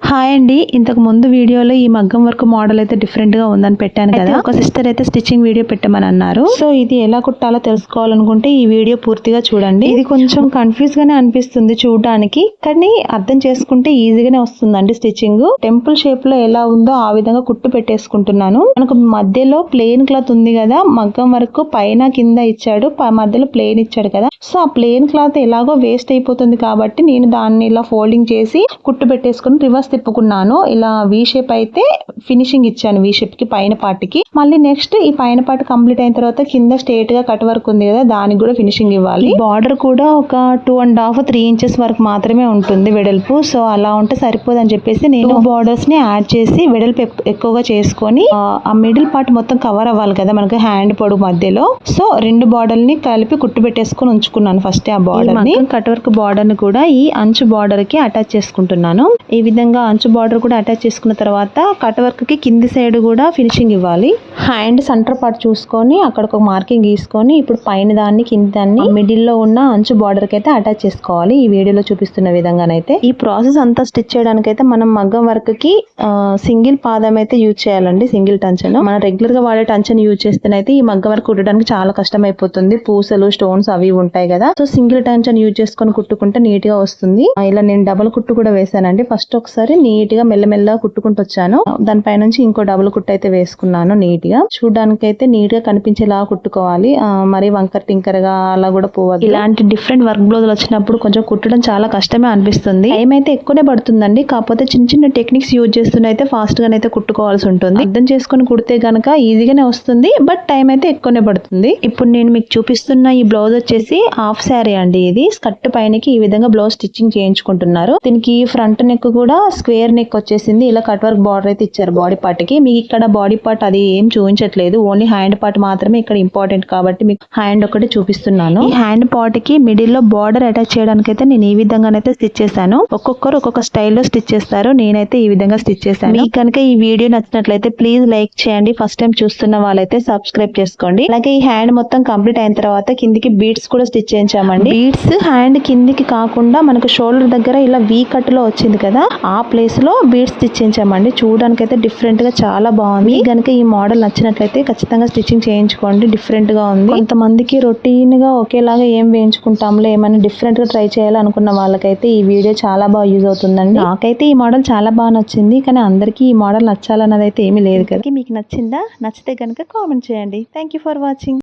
Hi అండి, ఇంతకు ముందు వీడియోలో ఈ మగ్గం వర్క్ మోడల్ అయితే డిఫరెంట్ గా ఉందని పెట్టాను కదా. ఒక సిస్టర్ అయితే స్టిచ్చింగ్ వీడియో పెట్టమని అన్నారు. సో ఇది ఎలా కుట్టాలో తెలుసుకోవాలనుకుంటే ఈ వీడియో పూర్తిగా చూడండి. ఇది కొంచెం కన్ఫ్యూజ్ గానే అనిపిస్తుంది చూడడానికి, కానీ అర్థం చేసుకుంటే ఈజీగానే వస్తుందండి. స్టిచ్చింగ్ టెంపుల్ షేప్ లో ఎలా ఉందో ఆ విధంగా కుట్టు పెట్టేసుకుంటున్నాను. మనకు మధ్యలో ప్లెయిన్ క్లాత్ ఉంది కదా, మగ్గం వర్క్ పైన కింద ఇచ్చాడు, మధ్యలో ప్లెయిన్ ఇచ్చాడు కదా. సో ఆ ప్లెయిన్ క్లాత్ ఎలాగో వేస్ట్ అయిపోతుంది కాబట్టి నేను దాన్ని ఇలా ఫోల్డింగ్ చేసి కుట్టు పెట్టేసుకుని రివర్స్ తిప్పుకున్నాను. ఇలా వి షేప్ అయితే ఫినిషింగ్ ఇచ్చాను, వి షేప్ కి పైన పార్ట్కి. మళ్ళీ నెక్స్ట్ ఈ పైన పార్ట్ కంప్లీట్ అయిన తర్వాత కింద స్ట్రేట్ గా కట్ వర్క్ ఉంది కదా, దానికి కూడా ఫినిషింగ్ ఇవ్వాలి. బార్డర్ కూడా ఒక 2.5-3 ఇంచెస్ వరకు మాత్రమే ఉంటుంది వెడల్పు. సో అలా ఉంటే సరిపోదని చెప్పేసి నేను బార్డర్స్ ని యాడ్ చేసి వెడల్పు ఎక్కువగా చేసుకొని ఆ మిడిల్ పార్ట్ మొత్తం కవర్ అవ్వాలి కదా మనకు హ్యాండ్ పొడుగు మధ్యలో. సో 2 బార్డర్ ని కలిపి కుట్టు పెట్టేసుకొని ఉంచుకున్నాను ఫస్ట్. ఆ బార్డర్ ని కట్ వర్క్ బార్డర్ ని కూడా ఈ అంచు బార్డర్ కి అటాచ్ చేసుకుంటున్నాను. ఈ విధంగా అంచు బార్డర్ కూడా అటాచ్ చేసుకున్న తర్వాత కట్ వర్క్ కి కింది సైడ్ కూడా ఫినిషింగ్ ఇవ్వాలి. హ్యాండ్ సెంటర్ పార్ట్ చూసుకొని అక్కడ ఒక మార్కింగ్ గీసుకొని ఇప్పుడు పైన దాన్ని కింద దాన్ని మిడిల్ లో ఉన్న అంచు బార్డర్ కి అయితే అటాచ్ చేసుకోవాలి. ఈ వీడియోలో చూపిస్తున్న విధంగానైతే ఈ ప్రాసెస్ అంతా స్టిచ్ చేయడానికి అయితే మనం మగ్గం వర్క్ కి సింగిల్ పాదం అయితే యూజ్ చేయాలండి. సింగిల్ టంచన్ మనం రెగ్యులర్ గా వాడే టంచన్ యూజ్ చేస్తేనైతే ఈ మగ్గం వర్క్ కుట్టడానికి చాలా కష్టం అయిపోతుంది. పూసలు స్టోన్స్ అవి ఉంటాయి కదా. సో సింగిల్ టంచన్ యూజ్ చేసుకొని కుట్టుకుంటే నీట్ గా వస్తుంది. ఇలా నేను డబుల్ కుట్టు కూడా వేసానండి. ఫస్ట్ ఒకసారి నీట్ గా మెల్లమెల్లగా కుట్టుకుంటూ వచ్చాను. దానిపై నుంచి ఇంకో డబుల్ కుట్టు అయితే వేసుకున్నాను. నీట్ గా చూడడానికి అయితే నీట్ గా కనిపించేలా కుట్టుకోవాలి. మరి వంకర్ టింకర్ గా అలా కూడా పోవద్దు. ఇలాంటి డిఫరెంట్ వర్క్ బ్లౌజులు వచ్చినప్పుడు కొంచెం కుట్టడం చాలా కష్టమే అనిపిస్తుంది. టైం అయితే ఎక్కువనే పడుతుందండి. కాకపోతే చిన్న చిన్న టెక్నిక్స్ యూజ్ చేస్తున్న అయితే ఫాస్ట్ గానే అయితే కుట్టుకోవాల్సి ఉంటుంది. అర్థం చేసుకుని కుడితే గనక ఈజీగానే వస్తుంది, బట్ టైం అయితే ఎక్కువనే పడుతుంది. ఇప్పుడు నేను మీకు చూపిస్తున్న ఈ బ్లౌజ్ వచ్చేసి హాఫ్ శారీ అండి. ఇది స్కర్ట్ పైనకి ఈ విధంగా బ్లౌజ్ స్టిచ్చింగ్ చేయించుకుంటున్నారు. దీనికి ఫ్రంట్ నెక్ కూడా స్క్వేర్ నెక్ వచ్చేసింది. ఇలా కట్ వర్క్ బార్డర్ అయితే ఇచ్చారు బాడీ పార్ట్ కి. మీకు ఇక్కడ బాడీ పార్ట్ అది ఏం చూపించట్లేదు, ఓన్లీ హ్యాండ్ పార్ట్ మాత్రమే ఇక్కడ ఇంపార్టెంట్ కాబట్టి మీకు హ్యాండ్ ఒకటి చూపిస్తున్నాను. ఈ హ్యాండ్ పార్ట్ కి మిడిల్ లో బార్డర్ అటాచ్ చేయడానికి అయితే నేను ఈ విధంగానైతే స్టిచ్ చేశాను. ఒక్కొక్కరు ఒక్కొక్క స్టైల్లో స్టిచ్ చేస్తారు. నేనైతే ఈ విధంగా స్టిచ్ చేశాను. మీకు కనుక ఈ వీడియో నచ్చినట్లయితే ప్లీజ్ లైక్ చేయండి. ఫస్ట్ టైం చూస్తున్న వాళ్ళైతే సబ్స్క్రైబ్ చేసుకోండి. అలాగే ఈ హ్యాండ్ మొత్తం కంప్లీట్ అయిన తర్వాత కిందికి బీడ్స్ కూడా స్టిచ్ చేయించామండి. బీడ్స్ హ్యాండ్ కిందికి కాకుండా మనకు షోల్డర్ దగ్గర ఇలా వీ కట్ లో వచ్చింది కదా, ఆ ప్లేస్ లో బీడ్స్ స్టిచ్ చేయించామండి. చూడడానికి అయితే డిఫరెంట్ గా చాలా బాగుంది. కనుక ఈ మోడల్ నచ్చినట్లయితే ఖచ్చితంగా స్టిచ్చింగ్ చేయించుకోండి. డిఫరెంట్ గా ఉంది. కొంతమందికి రొటీన్ గా ఒకేలాగా ఏం వేయించుకుంటాంలో ఏమైనా డిఫరెంట్ గా ట్రై చేయాలనుకున్న వాళ్ళకైతే ఈ వీడియో చాలా బాగా యూజ్ అవుతుందండి. నాకైతే ఈ మోడల్ చాలా బాగా నచ్చింది, కానీ అందరికీ ఈ మోడల్ నచ్చాలన్నది అయితే ఏమీ లేదు కదా. మీకు నచ్చిందా? నచ్చితే కనుక కామెంట్ చేయండి. Thank you for watching.